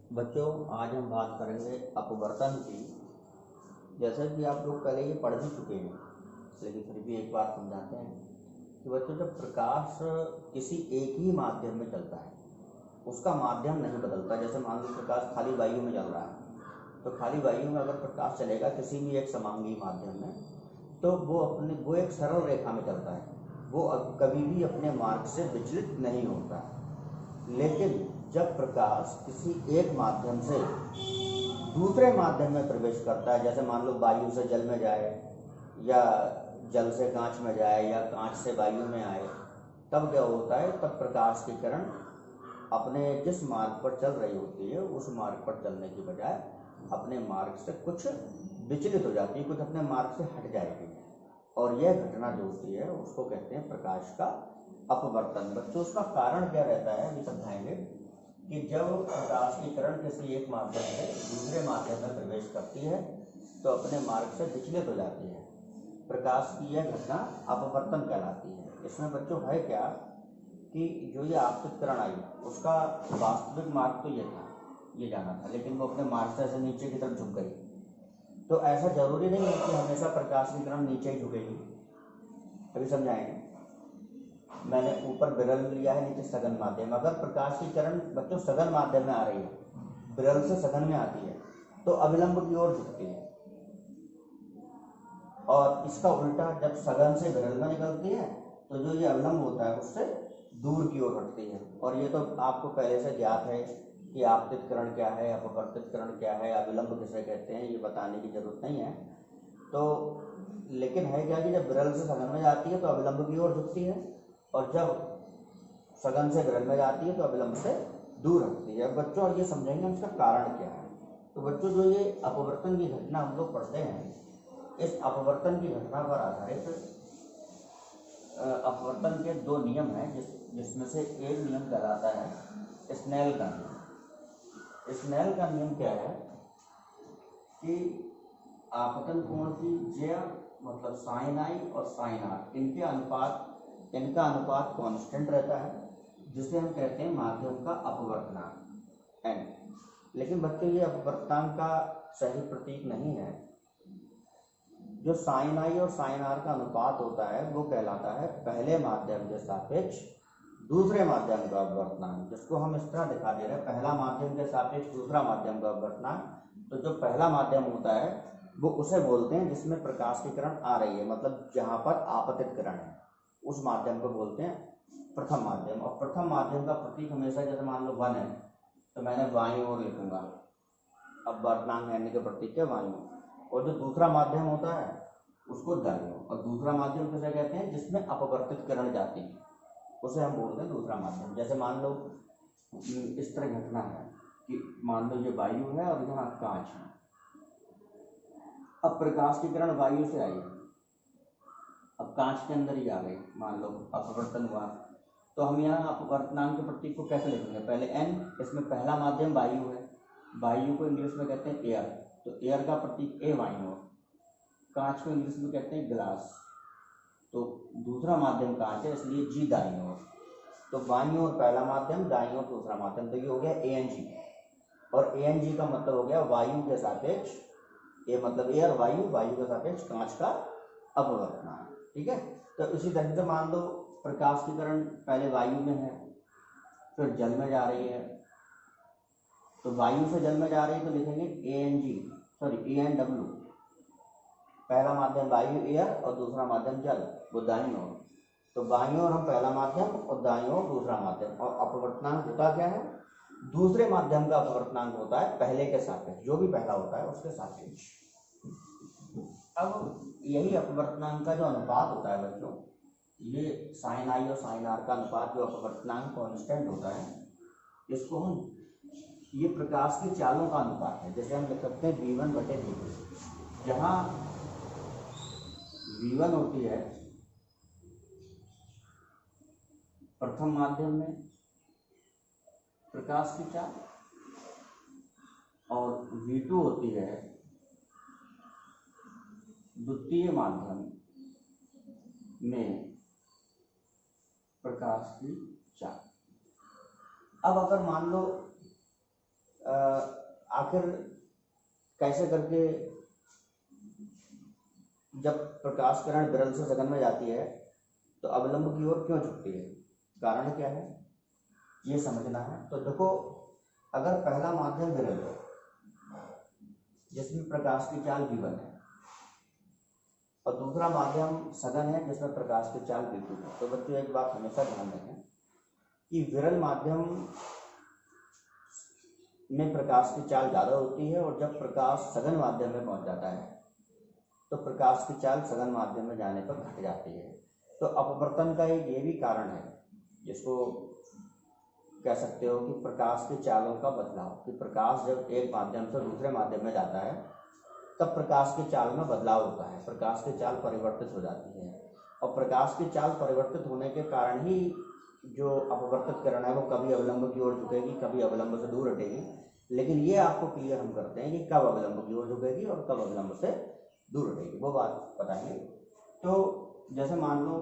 बच्चों, आज हम बात करेंगे अपवर्तन की। जैसा कि आप लोग पहले ये पढ़ भी चुके हैं, लेकिन फिर भी एक बार समझाते हैं कि बच्चों, जब प्रकाश किसी एक ही माध्यम में चलता है, उसका माध्यम नहीं बदलता। जैसे मान लो प्रकाश खाली वायु में चल रहा है, तो खाली वायु में अगर प्रकाश चलेगा किसी भी एक समांगी माध्यम में, तो वो एक सरल रेखा में चलता है, वो कभी भी अपने मार्ग से विचलित नहीं होता। लेकिन जब प्रकाश किसी एक माध्यम से दूसरे माध्यम में प्रवेश करता है, जैसे मान लो वायु से जल में जाए, या जल से कांच में जाए, या कांच से वायु में आए, तब क्या होता है? तब प्रकाश की किरण अपने जिस मार्ग पर चल रही होती है, उस मार्ग पर चलने की बजाय अपने मार्ग से कुछ विचलित हो जाती है, कुछ अपने मार्ग से हट जाएगी। और यह घटना जो होती है उसको कहते हैं प्रकाश का अपवर्तन। बच्चों, उसका कारण क्या रहता है अभी समझाएंगे कि जब प्रकाश की किरण किसी एक माध्यम से दूसरे माध्यम में प्रवेश करती है, तो अपने मार्ग से विचलित हो जाती है। प्रकाश की यह घटना अपवर्तन कहलाती है। इसमें बच्चों है क्या कि जो ये आपतित किरण आई, उसका वास्तविक मार्ग तो ये था, ये जाना था, लेकिन वो अपने मार्ग से ऐसे नीचे की तरफ झुक गई। तो ऐसा जरूरी नहीं है कि हमेशा प्रकाश की किरण नीचे ही झुकेगी। अभी समझाएंगे। मैंने ऊपर विरल लिया है, नीचे सघन माध्यम। अगर प्रकाश की किरण बच्चों सघन माध्यम में आ रही है, विरल से सघन में आती है, तो अविलंब की ओर झुकती है। और इसका उल्टा, जब सघन से विरल में निकलती है, तो जो ये अविलंब होता है उससे दूर की ओर हटती है। और ये तो आपको पहले से ज्ञात है कि आपतित किरण क्या है, अपवर्तित किरण क्या है, अविलंब किसे कहते हैं, ये बताने की जरूरत नहीं है। तो लेकिन है क्या कि जब विरल से सघन में जाती है तो अविलंब की ओर झुकती है, और जब सघन से विरल में जाती है तो अविलंब से दूर हटती है। बच्चों, और ये समझेंगे हम इसका कारण क्या है। तो बच्चों, जो ये अपवर्तन की घटना हम लोग पढ़ते हैं, इस अपवर्तन की घटना पर आधारित अपवर्तन के दो नियम हैं, जिसमें से एक नियम कहलाता है स्नेल का नियम। स्नेल का नियम क्या है कि आपतन कोण की ज्या मतलब साइन आई और साइन आर, इनका अनुपात कांस्टेंट रहता है, जिसे हम कहते हैं माध्यम का अपवर्तनांक एन। लेकिन बच्चों, ये अपवर्तनांक का सही प्रतीक नहीं है। जो साइन आई और साइन आर का अनुपात होता है वो कहलाता है पहले माध्यम के सापेक्ष दूसरे माध्यम का अपवर्तनांक, जिसको हम इस तरह दिखा दे रहे हैं, पहला माध्यम के सापेक्ष दूसरा माध्यम का अपवर्तनांक। तो जो पहला माध्यम होता है वो उसे बोलते हैं जिसमें प्रकाश की किरण आ रही है, मतलब जहां पर आपतित किरण है, उस माध्यम को बोलते हैं प्रथम माध्यम। और प्रथम माध्यम का प्रतीक हमेशा, जैसे मान लो 1 है तो मैंने बाईं ओर लिखूंगा, अपवर्तनांक एन के प्रतीक के बाईं ओर। और जो दूसरा माध्यम होता है उसको दाईं ओर। और दूसरा माध्यम किसे कहते हैं? जिसमें अपवर्तित किरण जाती है, उसे हम बोलते हैं दूसरा माध्यम। जैसे मान लो इस तरह घटना है कि मान लो ये वायु है और यहाँ कांच है। अब प्रकाश की किरण वायु से आई, अब कांच के अंदर ही आ गई, मान लो अपवर्तन हुआ। तो हम यहाँ अपवर्तनांक के प्रतीक को कैसे लिखेंगे? पहले एन, इसमें पहला माध्यम वायु है, वायु को इंग्लिश में कहते हैं एयर, तो एयर का प्रतीक ए बाईं ओर। कांच को इंग्लिश में कहते हैं ग्लास, तो दूसरा माध्यम कांच है, इसलिए जी दाईं ओर। तो बाईं ओर पहला माध्यम, दाईं ओर दूसरा माध्यम, तो ये हो गया ए एन जी। और ए एन जी का मतलब हो गया वायु के सापेक्ष, ए मतलब एयर, वायु, वायु के सापेक्ष कांच का अपवर्तनांक। ठीक है। तो इसी तरह से मान लो प्रकाश की किरण पहले वायु में है, फिर जल में जा रही है, तो वायु से जल में जा रही है तो लिखेंगे A N G, sorry A N W. पहला माध्यम वायु एयर और दूसरा माध्यम जल, वो दाईं ओर। तो बाईं ओर हम पहला माध्यम और दाईं ओर दूसरा माध्यम। और अपवर्तनांक होता क्या है? दूसरे माध्यम का अपवर्तनांक होता है पहले के सापेक्ष, जो भी पहला होता है उसके सापेक्ष। अब यही अपवर्तनांक का जो अनुपात होता है बच्चों, ये साइन आई और साइन आर का अनुपात, जो अपवर्तनांक कांस्टेंट होता है, इसको हम, ये प्रकाश की चालों का अनुपात है। जैसे हम लिख सकते हैं V1 बटे V2, जहाँ V1 होती है प्रथम माध्यम में प्रकाश की चाल, और V2 होती है द्वितीय माध्यम में प्रकाश की चाल। अब अगर मान लो आखिर कैसे करके जब प्रकाश किरण विरल से सघन में जाती है तो अवलंब की ओर क्यों झुकती है, कारण क्या है, ये समझना है। तो देखो, अगर पहला माध्यम विरल है जिसमें प्रकाश की चाल v1 है और दूसरा माध्यम सघन है जिसमें प्रकाश की चाल v2 है, तो बच्चों एक बात हमेशा ध्यान रखें कि विरल माध्यम में प्रकाश की चाल ज़्यादा होती है और जब प्रकाश सघन माध्यम में पहुंच जाता है तो प्रकाश की चाल सघन माध्यम में जाने पर घट जाती है। तो अपवर्तन का एक ये भी कारण है जिसको कह सकते हो कि प्रकाश की चालों का बदलाव, कि प्रकाश जब एक माध्यम से दूसरे माध्यम में जाता है तब प्रकाश की चाल में बदलाव होता है, प्रकाश की चाल परिवर्तित हो जाती है और प्रकाश की चाल परिवर्तित होने के कारण ही जो अपवर्तित किरण है वो कभी अवलंब की ओर झुकेगी, कभी अवलंब से दूर हटेगी। लेकिन ये आपको क्लियर हम करते हैं कि कब अवलंब की ओर झुकेगी और कब अवलंब से दूर हटेगी, वो बात बताएंगे। तो जैसे मान लो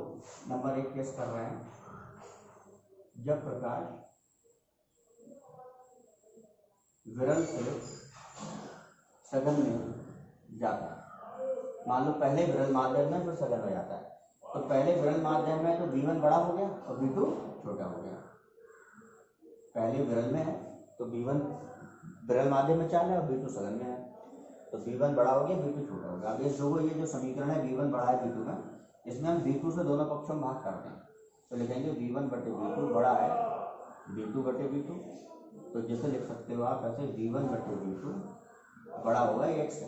नंबर 1 केस कर रहे हैं, जब प्रकाश विरल से सघन में जाता है, मान लो पहले विरल माध्यम में फिर सघन में जाता है, तो पहले विरल माध्यम में तो v1 बड़ा हो गया और v2 छोटा हो गया। पहले विरल में है तो v1 विरल माध्यम में चाल है और v2 सघन में है, तो v1 बड़ा हो गया, v2 छोटा हो गया। अब ये जो समीकरण है v1 बड़ा है v2 में, इसमें हम v2 से दोनों पक्षों में भाग करते हैं तो लिखेंगे v1 बटे v2 बड़ा है v2 बटे v2, तो जैसे लिख सकते हो आप ऐसे v1 बटे v2 बड़ा होगा x से।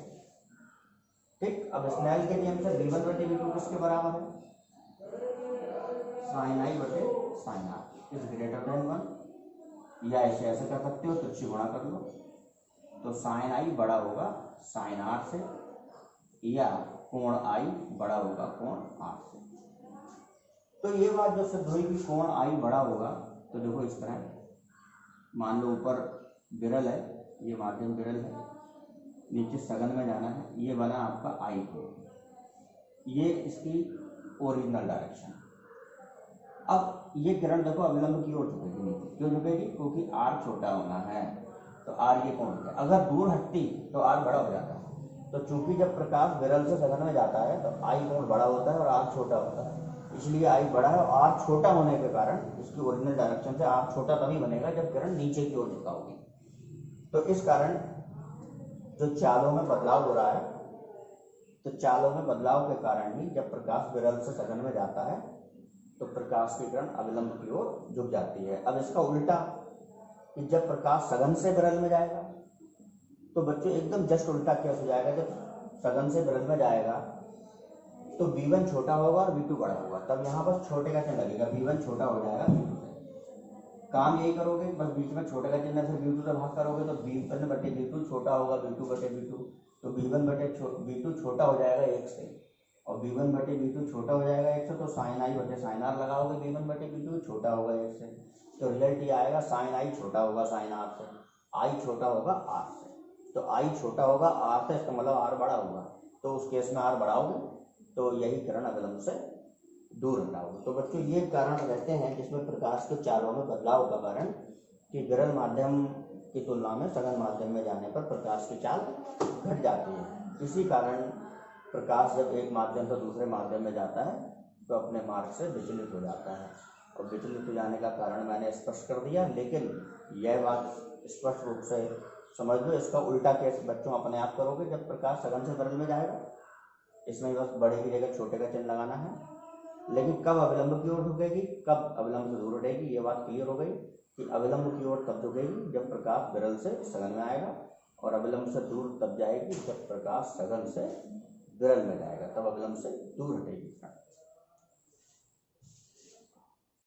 ठीक, अब स्नेल के नियम से v1 बटे v2 किसके बराबर है, साइन आई बटे sine r is greater than 1, या ऐसे ऐसे कर सकते हो, तुच्छ गुणा कर लो, तो साइन आई बड़ा होगा साइन आर से, या कोण आई बड़ा होगा कोण आर से। तो ये बात जो सिद्ध हुई कि कोण आई बड़ा होगा, तो देखो इस तरह मान लो ऊपर विरल है, ये माध्यम विरल है, नीचे सघन में जाना है, ये बना आपका आई कोण, ये इसकी ओरिजिनल डायरेक्शन। अब ये किरण देखो अविलंब की ओर झुकेगी नीचे, क्यों झुकेगी, क्योंकि आर छोटा होना है, तो आर ये कोण है। अगर दूर हटती तो आर बड़ा हो जाता है, तो चूंकि जब प्रकाश विरल से सघन में जाता है तो आई कोण बड़ा होता है और आर छोटा होता है, इसलिए आई बड़ा है और आर छोटा होने के कारण इसकी ओरिजिनल डायरेक्शन से आर छोटा तभी बनेगा जब किरण नीचे की ओर झुकाओगी। तो इस कारण जो चालों में बदलाव हो रहा है, तो चालों में बदलाव के कारण ही जब प्रकाश विरल से सघन में जाता है तो प्रकाश की किरण अविलंब की ओर झुक जाती है। अब इसका उल्टा कि जब प्रकाश सघन से विरल में जाएगा तो बच्चों एकदम जस्ट उल्टा केस हो जाएगा, जब सघन से विरल में जाएगा तो v1 छोटा होगा और v2 बड़ा होगा, तब यहाँ बस छोटे का चिन्ह लगेगा, v1 छोटा हो जाएगा v2 से। काम यही करोगे, बस बीच में छोटे का चिन्ह से v2 से भाग करोगे तो v1 बटे v2 छोटा होगा v2 बटे v2, तो v1 बटे v2 छोटा हो जाएगा 1 से और v1 बटे v2 छोटा हो जाएगा 1 से, तो साइन आई बटे साइन आर लगाओगे, v1 बटे v2 छोटा होगा 1 से, तो रिजल्ट ये आएगा साइन आई छोटा होगा साइन आर से, आई छोटा होगा आर से, तो आई छोटा होगा आर से, इसका मतलब आर बड़ा होगा, तो उस केस में आर बढ़ाओगे तो यही किरण अविलंब से दूर हटाओगे। तो बच्चों ये कारण रहते हैं जिसमें प्रकाश के चालों में बदलाव का कारण कि विरल माध्यम की तुलना में सघन माध्यम में जाने पर प्रकाश की चाल घट जाती है। इसी कारण प्रकाश जब एक माध्यम से दूसरे माध्यम में जाता है तो अपने मार्ग से विचलित हो जाता है, और विचलित हो जाने का कारण मैंने स्पष्ट कर दिया, लेकिन यह बात स्पष्ट रूप से समझ लो, इसका उल्टा केस बच्चों अपने आप करोगे जब प्रकाश सघन से विरल में जाएगा, इसमें बस बड़े की जगह छोटे का चिन्ह लगाना है। लेकिन कब अविलंब की ओर झुकेगी, कब अविलंब से दूर हटेगी, ये बात क्लियर हो गई कि अविलंब की ओर तब झुकेगी जब प्रकाश विरल से सघन में आएगा, और अविलंब से दूर तब जाएगी जब प्रकाश सघन से विरल में जाएगा, तब अविलंब से दूर हटेगी।